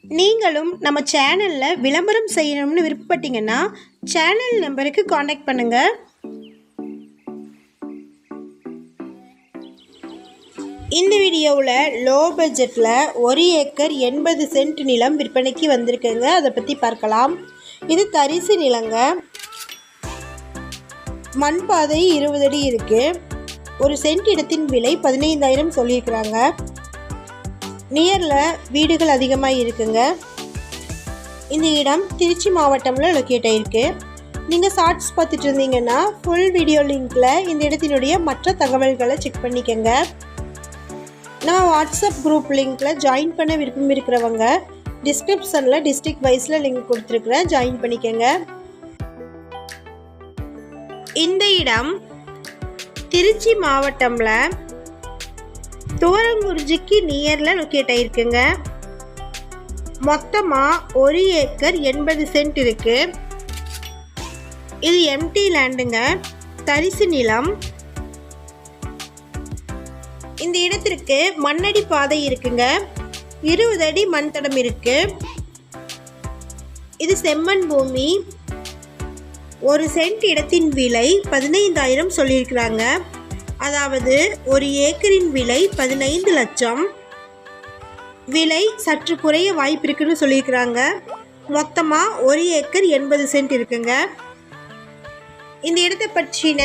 நீங்களும் நம்ம சேனலில் விளம்பரம் செய்யணும்னு விருப்பப்பட்டீங்கன்னா சேனல் நம்பருக்கு காண்டாக்ட் பண்ணுங்கள். இந்த வீடியோவில் லோ பட்ஜெட்டில் 1 ஏக்கர் 80 சென்ட் நிலம் விற்பனைக்கு வந்திருக்குங்க. அதை பற்றி பார்க்கலாம். இது தரிசு நிலங்க. மண் பாதை 20 அடி இருக்குது. 1 சென்ட் இடத்தின் விலை 15,000 சொல்லியிருக்கிறாங்க. நியரில் வீடுகள் அதிகமாக இருக்குங்க. இந்த இடம் திருச்சி மாவட்டமில் லொக்கேட் ஆகிருக்கு. நீங்கள் ஷார்ட்ஸ் பார்த்துட்டு இருந்தீங்கன்னா ஃபுல் வீடியோ லிங்க்கில் இந்த இடத்தினுடைய மற்ற தகவல்களை செக் பண்ணிக்கோங்க. நம்ம வாட்ஸ்அப் குரூப் லிங்க்கில் ஜாயின் பண்ண விருப்பம் இருக்கிறவங்க டிஸ்கிரிப்ஷனில் டிஸ்ட்ரிக்ட் வைஸில் லிங்க் கொடுத்துருக்குறேன், ஜாயின் பண்ணிக்கோங்க. இந்த இடம் திருச்சி மாவட்டமில் துவரங்குறிச்சிக்கு நியரில் லொக்கேட் ஆகிருக்குங்க. மொத்தமாக 1 ஏக்கர் 80 சென்ட் இருக்குது. இது எம்டி லேண்டுங்க, தரிசு நிலம். இந்த இடத்திற்கு மண்ணடி பாதை இருக்குங்க. 20 அடி மண் தடம் இருக்கு. இது செம்மண் பூமி. 1 சென்ட் இடத்தின் விலை 15,000 சொல்லியிருக்கிறாங்க. அதாவது 1 ஏக்கரின் விலை 15 லட்சம். விலை சற்று குறைய வாய்ப்பு இருக்குன்னு சொல்லியிருக்கிறாங்க. மொத்தமாக 1 ஏக்கர் 80 சென்ட் இருக்குங்க. இந்த இடத்தை பற்றின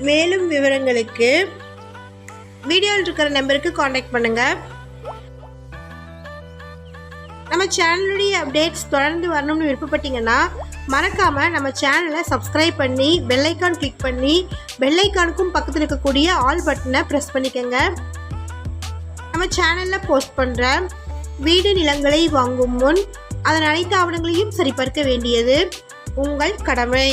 மேலும் விவரங்களுக்கு வீடியோவில் இருக்கிற நம்பருக்கு காண்டாக்ட் பண்ணுங்கள். நம்ம சேனலுடைய அப்டேட்ஸ் தொடர்ந்து வரணும்னு விருப்பப்பட்டீங்கன்னா மறக்காமல் நம்ம சேனலை சப்ஸ்கிரைப் பண்ணி பெல் ஐக்கான் கிளிக் பண்ணி பெல் ஐக்கானுக்கும் பக்கத்தில் இருக்கக்கூடிய ஆல் பட்டனை ப்ரெஸ் பண்ணிக்கோங்க. நம்ம சேனலில் போஸ்ட் பண்ணுற வீடு நிலங்களை வாங்கும் முன் அதன் அனைத்து ஆவணங்களையும் சரிபார்க்க வேண்டியது உங்கள் கடமை.